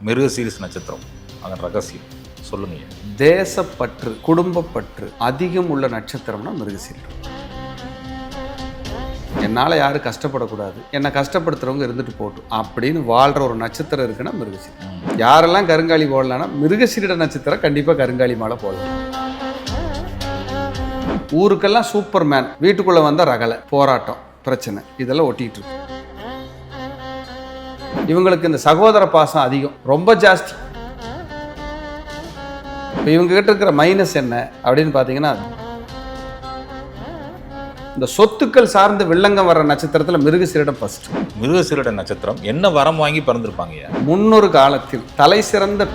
மிருகசீரிஸ் நட்சத்திரம் அதன் ரகசியம் சொல்லுங்க. தேசப்பற்று, குடும்பப்பற்று அதிகம் உள்ள நட்சத்திரம்னா மிருகசீரிடம். என்னால் யாரும் கஷ்டப்படக்கூடாது, என்னை கஷ்டப்படுத்துறவங்க இருந்துட்டு போட்டும் அப்படின்னு வாழ்கிற ஒரு நட்சத்திரம் இருக்குன்னா மிருகசீரிடம். யாரெல்லாம் கருங்காலி போடலான்னா மிருகசீரிட நட்சத்திரம் கண்டிப்பாக கருங்காலி மாலை போடலாம். ஊருக்கெல்லாம் சூப்பர் மேன், வீட்டுக்குள்ளே வந்தால் ரகலை, போராட்டம், பிரச்சனை, இதெல்லாம் ஒட்டிகிட்டு இருக்கு. இவங்களுக்கு இந்த சகோதர பாசம் அதிகம், ரொம்ப ஜாஸ்தி. இப்போ இவங்க கிட்ட இருக்கிற மைனஸ் என்ன அப்படின்னு பார்த்தீங்கன்னா, இந்த சொத்துக்கள் சார்ந்து வில்லங்கம் வர்ற நட்சத்திரத்தில் மிருகசீரிடம் ஃபர்ஸ்ட். மிருகசீரிட நட்சத்திரம் என்ன வரம் வாங்கி பிறந்திருப்பாங்க? முன்னொரு காலத்தில் தலை சிறந்த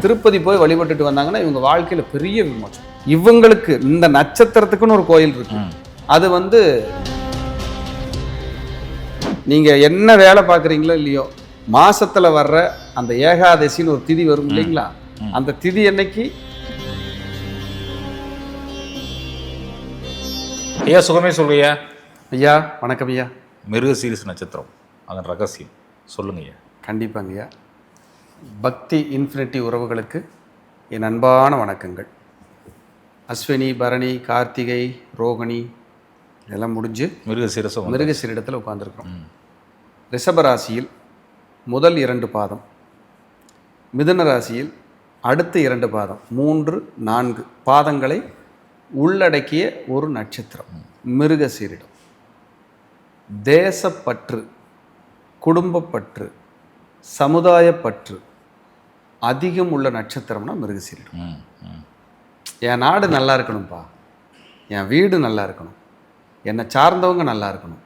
திருப்பதி போய் வழிபட்டுட்டு வந்தாங்கன்னா இவங்க வாழ்க்கையில பெரிய விமோசனம். இவங்களுக்கு இந்த நட்சத்திரத்துக்குன்னு ஒரு கோயில் இருக்கு. அது நீங்க என்ன வேலை பார்க்குறீங்களோ இல்லையோ, மாசத்துல வர்ற அந்த ஏகாதசின்னு ஒரு திதி வரும் இல்லைங்களா, அந்த திதி அன்னைக்கு ஐயா சுகமே சொல்லுங்க. ஐயா வணக்கம் ஐயா. மிருகசீரிஸ் நட்சத்திரம் அதன் ரகசியம் சொல்லுங்க ஐயா. கண்டிப்பாங்க ஐயா. பக்தி இன்ஃபினிட்டி உறவுகளுக்கு என் அன்பான வணக்கங்கள். அஸ்வினி, பரணி, கார்த்திகை, ரோகிணி இதெல்லாம் முடிஞ்சு மிருகசீரிடத்தில் உட்கார்ந்துருக்கிறோம். ரிஷப ராசியில் முதல் 2 பாதம், மிதுன ராசியில் அடுத்த 2 பாதம், 3, 4 பாதங்களை உள்ளடக்கிய ஒரு நட்சத்திரம் மிருகசீரிடம். தேசப்பற்று, குடும்பப்பற்று, சமுதாயப்பற்று அதிகம் உள்ள நட்சத்திரம்னா மிருகசீரிடம். என் நாடு நல்லா இருக்கணும்ப்பா, என் வீடு நல்லா இருக்கணும், என்னை சார்ந்தவங்க நல்லா இருக்கணும்,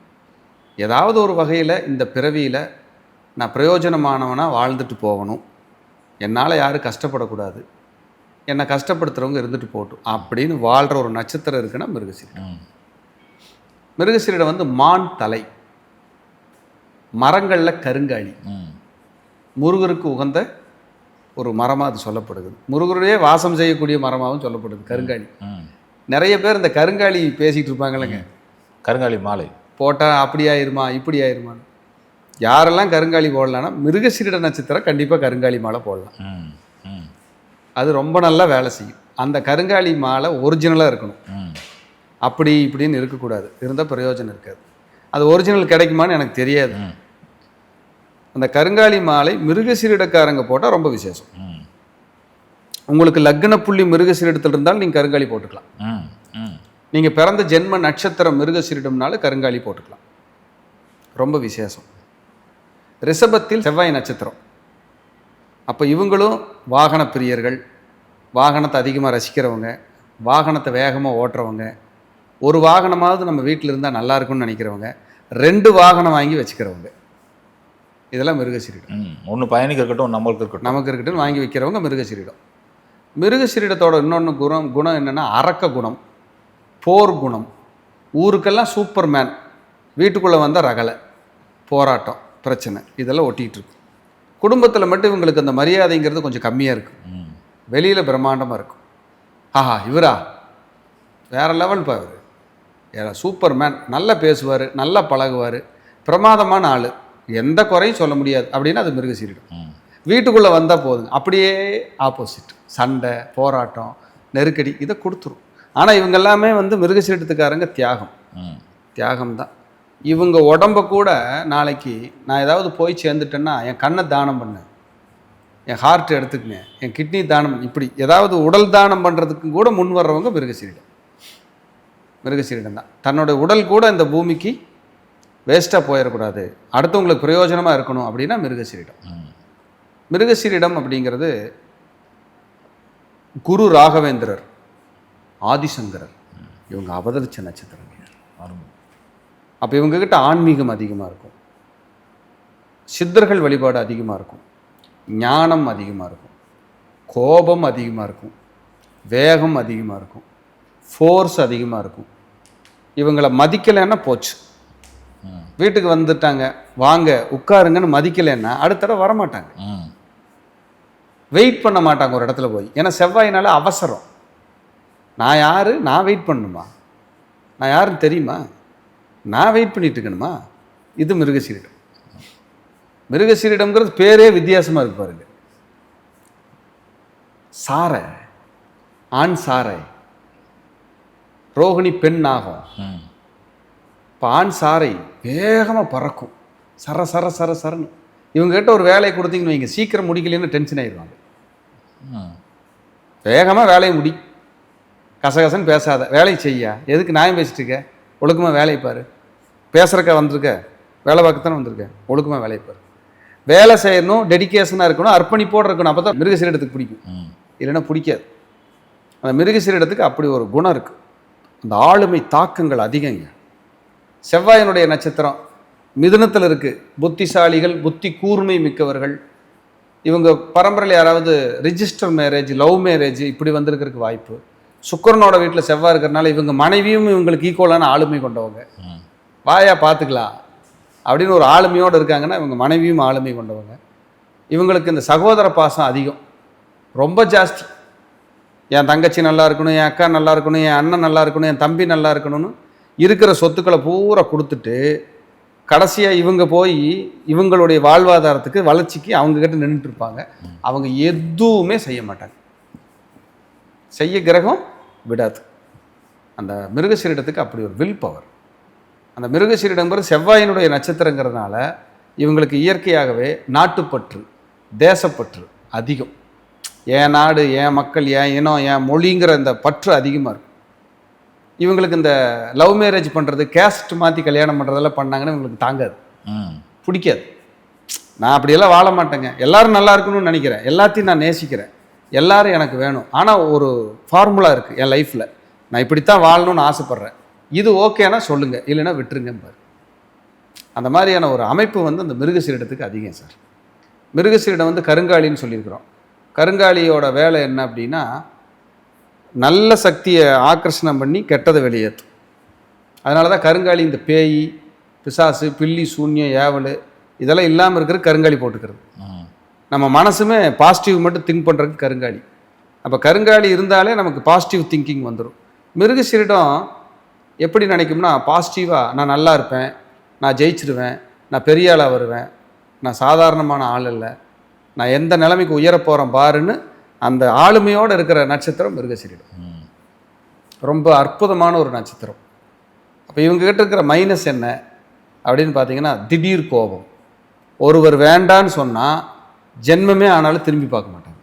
ஏதாவது ஒரு வகையில் இந்த பிறவியில் நான் பிரயோஜனமானவனாக வாழ்ந்துட்டு போகணும், என்னால் யாரும் கஷ்டப்படக்கூடாது, என்னை கஷ்டப்படுத்துகிறவங்க இருந்துட்டு போகட்டும் அப்படின்னு வாழ்கிற ஒரு நட்சத்திரம் இருக்குன்னா மிருகசீரிடம். மிருகசீரிடம் மான் தலை, மரங்களில் கருங்காலி, முருகருக்கு உகந்த ஒரு மரமாக அது சொல்லப்படுது. முருகருடைய வாசம் செய்யக்கூடிய மரமாகவும் சொல்லப்படுது கருங்காலி. நிறைய பேர் இந்த கருங்காலி பேசிகிட்டு இருப்பாங்களேங்க, கருங்காலி மாலை போட்டால் அப்படி ஆயிருமா இப்படி ஆயிருமான்னு. யாரெல்லாம் கருங்காலி போடலான்னா மிருகசீரிட நட்சத்திரம் கண்டிப்பாக கருங்காலி மாலை போடலாம். அது ரொம்ப நல்லா வேலை செய்யும். அந்த கருங்காலி மாலை ஒரிஜினலாக இருக்கணும், அப்படி இப்படின்னு இருக்கக்கூடாது, இருந்தால் பிரயோஜனம் இருக்காது. அது ஒரிஜினல் கிடைக்குமான்னு எனக்கு தெரியாது. அந்த கருங்காலி மாலை மிருகசீரிடக்காரங்க போட்டால் ரொம்ப விசேஷம். உங்களுக்கு லக்ன புள்ளி மிருகசீரிடத்தில் இருந்தாலும் நீங்கள் கருங்காலி போட்டுக்கலாம். நீங்கள் பிறந்த ஜென்ம நட்சத்திரம் மிருகசீரிடம்னால கருங்காலி போட்டுக்கலாம், ரொம்ப விசேஷம். ரிஷபத்தில் செவ்வாய் நட்சத்திரம். அப்போ இவங்களும் வாகன பிரியர்கள், வாகனத்தை அதிகமாக ரசிக்கிறவங்க, வாகனத்தை வேகமாக ஓட்டுறவங்க, ஒரு வாகனமாவது நம்ம வீட்டில் இருந்தால் நல்லா இருக்கும்னு நினைக்கிறவங்க, 2 வாகனம் வாங்கி வச்சுக்கிறவங்க, இதெல்லாம் மிருகசீரிடம். ஒன்று பயணிக்கு இருக்கட்டும், நமக்கு இருக்கட்டும் வாங்கி வைக்கிறவங்க மிருகசீரிடம். மிருகசீரிடத்தோட இன்னொன்று குணம் என்னென்னா அரக்க குணம், போர் குணம். ஊருக்கெல்லாம் சூப்பர் மேன், வீட்டுக்குள்ளே வந்தால் ரகலை, போராட்டம், பிரச்சனை, இதெல்லாம் ஒட்டிகிட்டு இருக்கு. குடும்பத்தில் மட்டும் இவங்களுக்கு அந்த மரியாதைங்கிறது கொஞ்சம் கம்மியாக இருக்குது, வெளியில் பிரம்மாண்டமாக இருக்கும். ஆஹா இவரா வேறு லெவல் பா, இவர் சூப்பர் மேன், நல்லா பேசுவார், நல்லா பழகுவார், பிரமாதமான ஆள், எந்த குறையும் சொல்ல முடியாது அப்படின்னு அது மிருகசீரிடம். வீட்டுக்குள்ளே வந்தால் போதுங்க, அப்படியே ஆப்போசிட், சண்டை, போராட்டம், நெருக்கடி, இதை கொடுத்துரும். ஆனால் இவங்க எல்லாமே மிருகசீரிடத்துக்காரங்க தியாகம் தான். இவங்க உடம்ப கூட நாளைக்கு நான் ஏதாவது போய் சேர்ந்துட்டேன்னா என் கண்ணை தானம் பண்ணு, என் ஹார்ட் எடுத்துக்கங்க, என் கிட்னி தானம், இப்படி ஏதாவது உடல் தானம் பண்ணுறதுக்கு கூட முன் வர்றவங்க மிருகசீரிடம் தான். தன்னோட உடல் கூட இந்த பூமிக்கு வேஸ்ட்டாக போயிடக்கூடாது, அடுத்தவங்களுக்கு பிரயோஜனமாக இருக்கணும் அப்படின்னா மிருகசீரிடம். மிருகசீரிடம் அப்படிங்கிறது குரு ராகவேந்திரர், ஆதிசங்கரர் இவங்க அவதரிச்ச நட்சத்திரம். அப்போ இவங்ககிட்ட ஆன்மீகம் அதிகமாக இருக்கும், சித்தர்கள் வழிபாடு அதிகமாக இருக்கும், ஞானம் அதிகமாக இருக்கும், கோபம் அதிகமாக இருக்கும், வேகம் அதிகமாக இருக்கும், ஃபோர்ஸ் அதிகமாக இருக்கும். இவங்களை மதிக்கலைன்னா போச்சு. வீட்டுக்கு வந்துட்டாங்க, வாங்க உட்காருங்கன்னு மதிக்கலைன்னா அடுத்த தடவை வரமாட்டாங்க, வெயிட் பண்ண மாட்டாங்க ஒரு இடத்துல போய். ஏன்னா செவ்வாயினால அவசரம். நான் யார், நான் வெயிட் பண்ணணுமா, நான் யாருன்னு தெரியுமா, நான் வெயிட் பண்ணிட்டு இருக்கணுமா, இது மிருகசீரிடம். மிருகசீரிடம்ங்கிறது பேரே வித்தியாசமாக இருக்கு பாருங்க. சாரை, ஆண் சாரை, ரோகிணி பெண் நாகம். இப்போ ஆண் சாரை வேகமாக பறக்கும், சர சர சர சரன்னு. இவங்ககிட்ட ஒரு வேலையை கொடுத்தீங்கன்னு வைங்க, சீக்கிரம் முடிக்கலன்னு டென்ஷன் ஆயிடுவாங்க. வேகமாக வேலையை முடி, கசகசன்னு பேசாத, வேலையை செய்யா. எதுக்கு நியாயம் பேசிட்டு இருக்க? ஒழுக்கமாக வேலையை பாரு. பேசுறக்கா வந்திருக்க, வேலை பார்க்கத்தானே வந்திருக்க, ஒழுக்கமாக வேலையை பாரு. வேலை செய்யணும், டெடிக்கேஷனாக இருக்கணும், அர்ப்பணிப்போடு இருக்கணும். அப்போ தான் மிருகசீரிடத்துக்கு பிடிக்கும், இல்லைன்னா பிடிக்காது. அந்த மிருகசீரிடத்துக்கு அப்படி ஒரு குணம் இருக்குது. அந்த ஆளுமை தாக்கங்கள் அதிகங்க. செவ்வாயினுடைய நட்சத்திரம் மிதுனத்தில் இருக்குது. புத்திசாலிகள், புத்தி கூர்மை மிக்கவர்கள். இவங்க பரம்பரையில் யாராவது ரிஜிஸ்டர் மேரேஜ், லவ் மேரேஜ் இப்படி வந்திருக்கிறதுக்கு வாய்ப்பு. சுக்கிரனோட வீட்டில் செவ்வாய் இருக்கிறனால இவங்க மனைவியும் இவங்களுக்கு ஈக்குவலான ஆளுமை கொண்டவங்க. வாயா பார்த்துக்கலாம் அப்படின்னு ஒரு ஆளுமையோடு இருக்காங்கன்னா இவங்க மனைவியும் ஆளுமை கொண்டவங்க. இவங்களுக்கு இந்த சகோதர பாசம் அதிகம், ரொம்ப ஜாஸ்தி. என் தங்கச்சி நல்லா இருக்கணும், என் அக்கா நல்லா இருக்கணும், என் அண்ணன் நல்லா இருக்கணும், என் தம்பி நல்லா இருக்கணும்னு இருக்கிற சொத்துக்களை பூரா கொடுத்துட்டு கடைசியாக இவங்க போய் இவங்களுடைய வாழ்வாதாரத்துக்கு, வளர்ச்சிக்கு அவங்கக்கிட்ட நின்றுட்டு இருப்பாங்க. அவங்க எதுவுமே செய்ய மாட்டாங்க, செய்ய கிரகம் விடாது. அந்த மிருகசீரிடத்துக்கு அப்படி ஒரு வில் பவர். அந்த மிருகசீரிடங்கிறது செவ்வாயினுடைய நட்சத்திரங்கிறதுனால இவங்களுக்கு இயற்கையாகவே நாட்டுப்பற்று, தேசப்பற்று அதிகம். என் நாடு, என் மக்கள், என் இனம், என் மொழிங்கிற இந்த பற்று அதிகமாக இருக்கும். இவங்களுக்கு இந்த லவ் மேரேஜ் பண்ணுறது, கேஸ்ட் மாற்றி கல்யாணம் பண்ணுறதெல்லாம் பண்ணாங்கன்னா இவங்களுக்கு தாங்காது, பிடிக்காது. நான் அப்படியெல்லாம் வாழ மாட்டேங்க, எல்லாரும் நல்லா இருக்கணும்னு நினைக்கிறேன், எல்லாத்தையும் நான் நேசிக்கிறேன், எல்லாரும் எனக்கு வேணும். ஆனால் ஒரு ஃபார்முலா இருக்குது என் லைஃப்பில், நான் இப்படித்தான் வாழணும்னு ஆசைப்பட்றேன். இது ஓகேனா சொல்லுங்கள், இல்லைன்னா விட்டுருங்க பாரு. அந்த மாதிரியான ஒரு அமைப்பு வந்து அந்த மிருகசீரிடத்துக்கு அதிகம் சார். மிருகசீரிடம் வந்து கருங்காலின்னு சொல்லியிருக்கிறோம். கருங்காலியோட வேலை என்ன அப்படின்னா, நல்ல சக்தியை ஆக்கர்ஷணம் பண்ணி கெட்டதை வெளியேற்றும். அதனால தான் கருங்காலி இந்த பேய், பிசாசு, பில்லி, சூன்யம், ஏவல் இதெல்லாம் இல்லாமல் இருக்கிற கருங்காலி போட்டுக்கிறது. நம்ம மனசுமே பாசிட்டிவ் மட்டும் திங்க் பண்ணுறதுக்கு கருங்காலி. அப்போ கருங்காலி இருந்தாலே நமக்கு பாசிட்டிவ் திங்கிங் வந்துடும். மிருகசீரிடம் எப்படி நினைக்கும்னா, பாசிட்டிவாக நான் நல்லா இருப்பேன், நான் ஜெயிச்சிடுவேன், நான் பெரிய ஆளாக வருவேன், நான் சாதாரணமான ஆள் இல்லை, நான் எந்த நிலைமைக்கு உயர போகிறேன் பாருன்னு அந்த ஆளுமையோடு இருக்கிற நட்சத்திரம் மிருகசீரிடம். ரொம்ப அற்புதமான ஒரு நட்சத்திரம். அப்போ இவங்ககிட்ட இருக்கிற மைனஸ் என்ன அப்படின்னு பார்த்தீங்கன்னா, திடீர் கோபம். ஒருவர் வேண்டான்னு சொன்னால் ஜென்மமே ஆனாலும் திரும்பி பார்க்க மாட்டாங்க.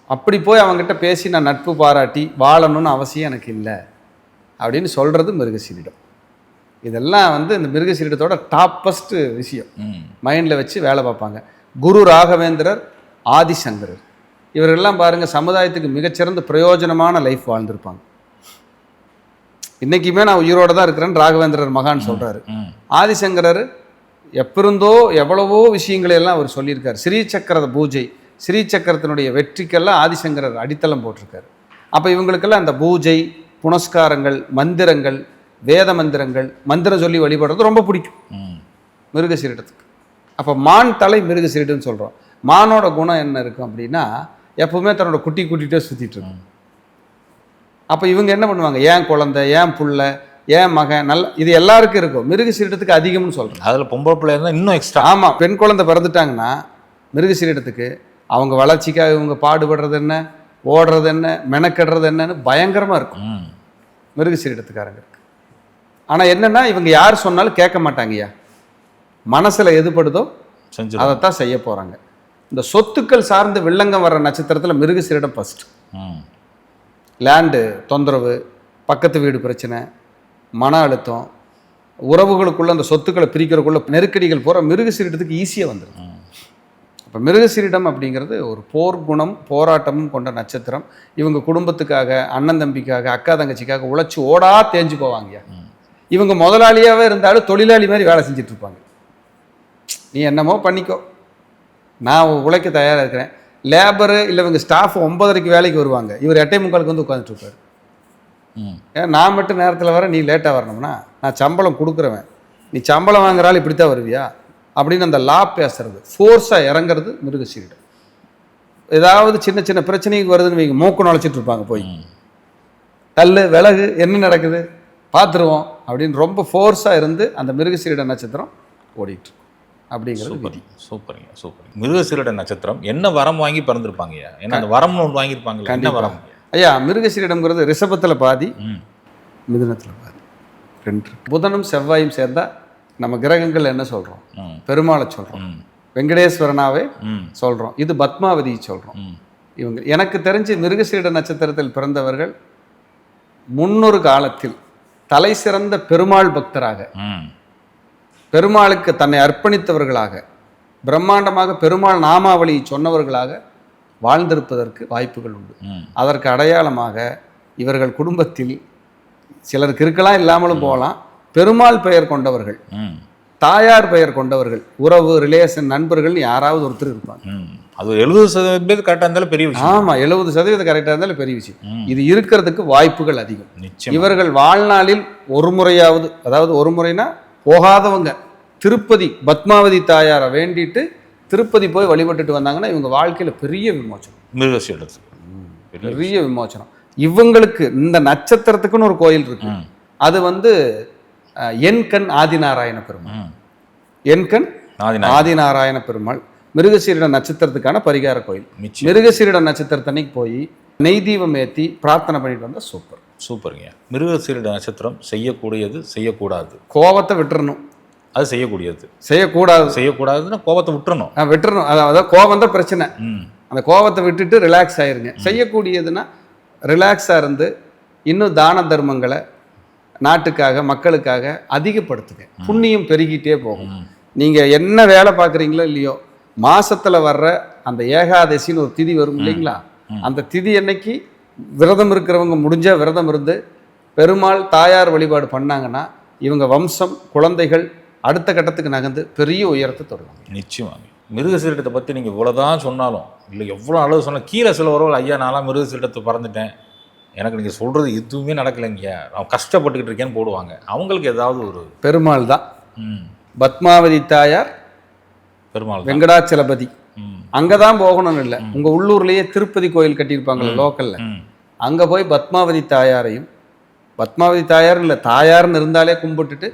அப்படி போய் அவங்ககிட்ட பேசி நான் நட்பு பாராட்டி வாழணும்னு அவசியம் எனக்கு இல்லை அப்படின்னு சொல்கிறது மிருகசீரிடம். இதெல்லாம் வந்து இந்த மிருகசீரிடத்தோட டாப்பஸ்ட் விஷயம் மைண்டில் வச்சு வேலை பார்ப்பாங்க. குரு ராகவேந்திரர், ஆதிசங்கரர் இவர்கள்லாம் பாருங்கள், சமுதாயத்துக்கு மிகச்சிறந்த பிரயோஜனமான லைஃப் வாழ்ந்திருப்பாங்க. இன்றைக்குமே நான் உயிரோடு தான் இருக்கிறேன்னு ராகவேந்திரர் மகான் சொல்கிறாரு. ஆதிசங்கரர் எப்பிருந்தோ எவ்வளவோ விஷயங்களையெல்லாம் அவர் சொல்லியிருக்கார். ஸ்ரீசக்கர பூஜை, ஸ்ரீசக்கரத்தினுடைய வெற்றிக்கெல்லாம் ஆதிசங்கரர் அடித்தளம் போட்டிருக்காரு. அப்போ இவங்களுக்கெல்லாம் அந்த பூஜை, புனஸ்காரங்கள், மந்திரங்கள், வேத மந்திரங்கள், மந்திரம் சொல்லி வழிபடுறது ரொம்ப பிடிக்கும் மிருகசீரிடத்துக்கு. அப்போ மான் தலை மிருகசீரிடம்னு சொல்கிறோம். மானோட குணம் என்ன இருக்கும் அப்படின்னா, எப்பவுமே தன்னோட குட்டி கூட்டிகிட்டே சுற்றிட்டு இருக்கும். அப்போ இவங்க என்ன பண்ணுவாங்க, ஏன் குழந்தை, ஏன் புள்ள, ஏன் மகன், நல்ல இது எல்லாருக்கும் இருக்கும். மிருகசீரிடத்துக்கு அதிகம்னு சொல்கிறேன். அதில் பொம்பளை பிள்ளை இருந்தால் இன்னும் எக்ஸ்ட்ரா. ஆமாம், பெண் குழந்தை பிறந்துட்டாங்கன்னா மிருகசீரிடத்துக்கு அவங்க வளர்ச்சிக்காக இவங்க பாடுபடுறது என்ன, ஓடுறது என்ன, மெனக்கடுறது என்னன்னு பயங்கரமாக இருக்கும் மிருகசீரிடத்துக்காரங்க இருக்கு. ஆனால் என்னென்னா, இவங்க யார் சொன்னாலும் கேட்க மாட்டாங்கய்யா. மனசில் எதுபடுதோ அதைத்தான் செய்ய போகிறாங்க. இந்த சொத்துக்கள் சார்ந்து வில்லங்கம் வர்ற நட்சத்திரத்தில் மிருகசீரிடம் ஃபஸ்ட்டு. லேண்டு தொந்தரவு, பக்கத்து வீடு பிரச்சனை, மன அழுத்தம், உறவுகளுக்குள்ள அந்த சொத்துக்களை பிரிக்கிறதுக்குள்ள நெருக்கடிகள் போகிற மிருகசீரிடத்துக்கு ஈஸியாக வந்துடும். அப்போ மிருகசீரிடம் அப்படிங்கிறது ஒரு போர் குணம், போராட்டமும் கொண்ட நட்சத்திரம். இவங்க குடும்பத்துக்காக, அண்ணன் தம்பிக்காக, அக்கா தங்கச்சிக்காக உழைச்சி ஓடா தேஞ்சு போவாங்க. இவங்க முதலாளியாகவே இருந்தாலும் தொழிலாளி மாதிரி வேலை செஞ்சுட்டு இருப்பாங்க. நீ என்னமோ பண்ணிக்கோ, நான் உழைக்க தயாராக இருக்கிறேன். லேபரு இல்லை இவங்க ஸ்டாஃப் 9:30 வேலைக்கு வருவாங்க, இவர் 8:45 வந்து உட்காந்துட்டு இருப்பார். ஏன் நான் மட்டும் நேரத்தில் வர, நீ லேட்டாக வரணும்னா நான் சம்பளம் கொடுக்குறவன், நீ சம்பளம் வாங்குறாள் இப்படித்தான் வருவியா அப்படின்னு அந்த லா பேசுறது, ஃபோர்ஸாக இறங்குறது மிருகசீரிடம். ஏதாவது சின்ன சின்ன பிரச்சனைக்கு வருதுன்னு வைங்க, மூக்கு நுழைச்சிட்டு இருப்பாங்க. போய் கல் விலகு, என்ன நடக்குது பார்த்துருவோம் அப்படின்னு ரொம்ப ஃபோர்ஸாக இருந்து அந்த மிருகசீரிட நட்சத்திரம் ஓடிட்டு. அப்படிங்கிறது விதி. சூப்பருங்க சூப்பருங்க. மிருகசீரிட நட்சத்திரம் என்ன வரம் வாங்கி பிறந்திருப்பாங்க? ஏன்னா அந்த வரம்னு ஒன்று வாங்கியிருப்பாங்க. என்ன வரம் ஐயா? மிருகசீரிடம்ங்கிறது ரிஷபத்தில் பாதி, மிதுனத்தில் பாதி, 2. புதனும் செவ்வாயும் சேர்ந்தா நம்ம கிரகங்கள் என்ன சொல்கிறோம்? பெருமாளை சொல்கிறோம், வெங்கடேஸ்வரனாவே சொல்கிறோம், இது பத்மாவதி சொல்கிறோம். இவங்க எனக்கு தெரிஞ்சு மிருகசீரிட நட்சத்திரத்தில் பிறந்தவர்கள் முன்னொரு காலத்தில் தலை சிறந்த பெருமாள் பக்தராக, பெருமாளுக்கு தன்னை அர்ப்பணித்தவர்களாக, பிரம்மாண்டமாக பெருமாள் நாமாவளியை சொன்னவர்களாக வாழ்ந்திருப்பதற்கு வாய்ப்புகள் உண்டு. அதற்கு அடையாளமாக இவர்கள் குடும்பத்தில் சிலருக்கு இருக்கலாம், இல்லாமலும் போகலாம், பெருமாள் பெயர் கொண்டவர்கள், தாயார் பெயர் கொண்டவர்கள், உறவு ரிலேஷன் நண்பர்கள் யாராவது ஒருத்தர் இருப்பாங்க. அது 70% கரெக்டாக இருந்தாலும் பெரிய விஷயம். ஆமாம், 70% கரெக்டாக இருந்தாலும் பெரிய விஷயம். இது இருக்கிறதுக்கு வாய்ப்புகள் அதிகம். நிச்சயம். இவர்கள் வாழ்நாளில் ஒரு முறையாவது, அதாவது ஒரு முறைனா போகாதவங்க, திருப்பதி பத்மாவதி தாயாரை வேண்டிட்டு திருப்பதி போய் வழிபட்டுட்டு வந்தாங்கன்னா இவங்க வாழ்க்கையில் பெரிய விமோச்சனம். மிருகசீரிடத்துக்கு பெரிய விமோச்சனம். இவங்களுக்கு இந்த நட்சத்திரத்துக்குன்னு ஒரு கோயில் இருக்கு. அது என்கண் ஆதிநாராயண பெருமாள். என்கண் ஆதிநாராயண பெருமாள் மிருகசீரிட நட்சத்திரத்துக்கான பரிகார கோயில். மிருகசீரிட நட்சத்திரத்தன்னைக்கு போய் நெய் தீபம் ஏற்றி பிரார்த்தனை பண்ணிட்டு வந்தால் சூப்பர். சூப்பருங்க. மிருகசீரிட நட்சத்திரம் செய்யக்கூடியது, செய்யக்கூடாது. கோபத்தை விட்டுறணும். அது செய்யக்கூடியது. செய்யக்கூடாதுன்னா கோபத்தை விட்டுறணும். விட்டுறணும். அதாவது கோபம் தான் பிரச்சனை. அந்த கோபத்தை விட்டுட்டு ரிலாக்ஸ் ஆயிருங்க. செய்யக்கூடியதுன்னா ரிலாக்ஸாக இருந்து இன்னும் தான தர்மங்களை நாட்டுக்காக மக்களுக்காக அதிகப்படுத்துங்க. புண்ணியம் பெருகிட்டே போகும். நீங்கள் என்ன வேலை பார்க்குறீங்களோ இல்லையோ, மாசத்துல வர்ற அந்த ஏகாதசின்னு ஒரு திதி வரும் இல்லைங்களா, அந்த திதி அன்னைக்கு விரதம் இருக்கிறவங்க முடிஞ்ச விரதம் இருந்து பெருமாள் தாயார் வழிபாடு பண்ணாங்கன்னா இவங்க வம்சம் குழந்தைகள் அடுத்த கட்டத்துக்கு நகர்ந்து பெரிய உயரத்தை தொடரும். நிச்சயமாக. மிருகசீரிடத்தை பற்றி நீங்கள் இவ்வளோதான் சொன்னாலும், இல்லை எவ்வளோ அளவு சொன்னால் கீழே சில வரவர்கள் ஐயா நான்லாம் மிருகசீரிடத்தை பறந்துட்டேன், எனக்கு நீங்கள் சொல்கிறது எதுவுமே நடக்கலைங்க, நான் கஷ்டப்பட்டுக்கிட்டு இருக்கேன்னு போடுவாங்க. அவங்களுக்கு ஏதாவது ஒரு பெருமாள் தான். பத்மாவதி தாயார், பெருமாள், வெங்கடாச்சலபதி, அங்கதான் போகணும்னு இல்லை, உங்க உள்ளூர்லயே திருப்பதி கோயில் கட்டியிருப்பாங்கல்ல லோக்கல்ல, அங்க போய் பத்மாவதி தாயாரையும், பத்மாவதி தாயார் இல்லை தாயார்னு இருந்தாலே கும்பிட்டுட்டு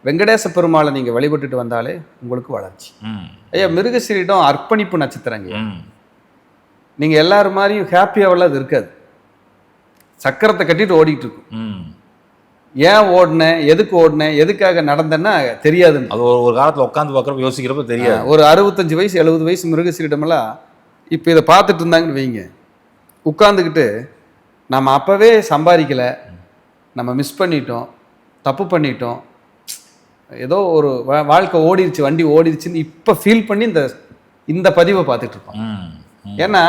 வெங்கடேச பெருமாளை நீங்க வழிபட்டுட்டு வந்தாலே உங்களுக்கு வளர்ச்சி. ஐயா, மிருகசீரிடம் அர்ப்பணிப்பு நட்சத்திரங்க. நீங்க எல்லாரும் மாதிரியும் ஹாப்பியாவெல்லாம் அது இருக்காது. சக்கரத்தை கட்டிட்டு ஓடிட்டு இருக்கும். ஏன் ஓடினேன், எதுக்கு ஓடினேன், எதுக்காக நடந்தேன்னா தெரியாது. அது ஒரு காலத்தில் உட்காந்து பார்க்குறப்ப யோசிக்கிறப்ப தெரியாது. ஒரு 65 வயசு 70 வயசு மிருகசீரிடமெல்லாம் இப்போ இதை பார்த்துட்டு இருந்தாங்கன்னு வைங்க, உட்காந்துக்கிட்டு நம்ம அப்போவே சம்பாதிக்கலை, நம்ம மிஸ் பண்ணிட்டோம், தப்பு பண்ணிட்டோம், ஏதோ ஒரு வாழ்க்கை ஓடிடுச்சு, வண்டி ஓடிடுச்சுன்னு இப்போ ஃபீல் பண்ணி இந்த பதிவை பார்த்துட்டு இருப்போம். ஏன்னா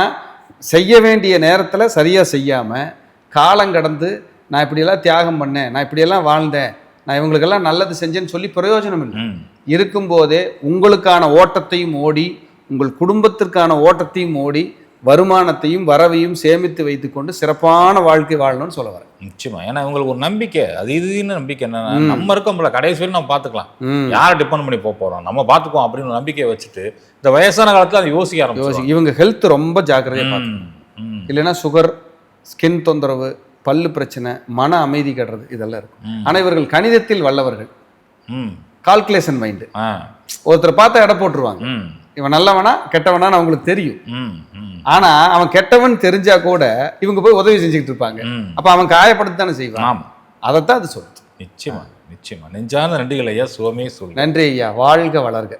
செய்ய வேண்டிய நேரத்தில் சரியாக செய்யாமல் காலம் கடந்து நான் இப்படியெல்லாம் தியாகம் பண்ணேன், நான் இப்படியெல்லாம் வாழ்ந்தேன், நான் இவங்களுக்கெல்லாம் நல்லது செஞ்சேன்னு சொல்லி பிரயோஜனம் இல்லை. இருக்கும்போதே உங்களுக்கான ஓட்டத்தையும் ஓடி, உங்கள் குடும்பத்திற்கான ஓட்டத்தையும் ஓடி, வருமானத்தையும் வரவையும் சேமித்து வைத்துக்கொண்டு சிறப்பான வாழ்க்கை வாழணும்னு சொல்ல வரேன். நிச்சயமா. ஏன்னா இவங்களுக்கு ஒரு நம்பிக்கை, அது இதுன்னு நம்பிக்கை என்ன, நம்ம இருக்கோம்ல கடைசி வரைக்கும் நம்ம பார்த்துக்கலாம், யாரை டிபெண்ட் பண்ணி போகிறோம், நம்ம பார்த்துக்குவோம் அப்படின்னு நம்பிக்கையை வச்சுட்டு இந்த வயசான காலத்தில் அதை யோசிக்க ஆரம்பிச்சு. இவங்க ஹெல்த் ரொம்ப ஜாக்கிரதையாக பார்த்துக்கணும். இல்லைன்னா சுகர், ஸ்கின் தொந்தரவு, பல்லு பிரச்சனை, மன அமைதி கட்டுறது, இதெல்லாம் இருக்கும். ஆனால் இவர்கள் கணிதத்தில் வல்லவர்கள், கால்குலேஷன் மைண்டு. ஒருத்தர் பார்த்தா எடை போட்டுருவாங்க, இவன் நல்லவனா கெட்டவனான்னு அவங்களுக்கு தெரியும். ஆனா அவன் கெட்டவன் தெரிஞ்சா கூட இவங்க போய் உதவி செஞ்சுக்கிட்டு இருப்பாங்க. அப்ப அவன் காயப்படுத்தி தானே செய்வான். அதைத்தான் அது சொல்லுது. நிச்சயமா நிச்சயமா. நெஞ்சான நன்றிகள் ஐயா, சுகமே சொல்லு. நன்றி ஐயா, வாழ்க வளர்க.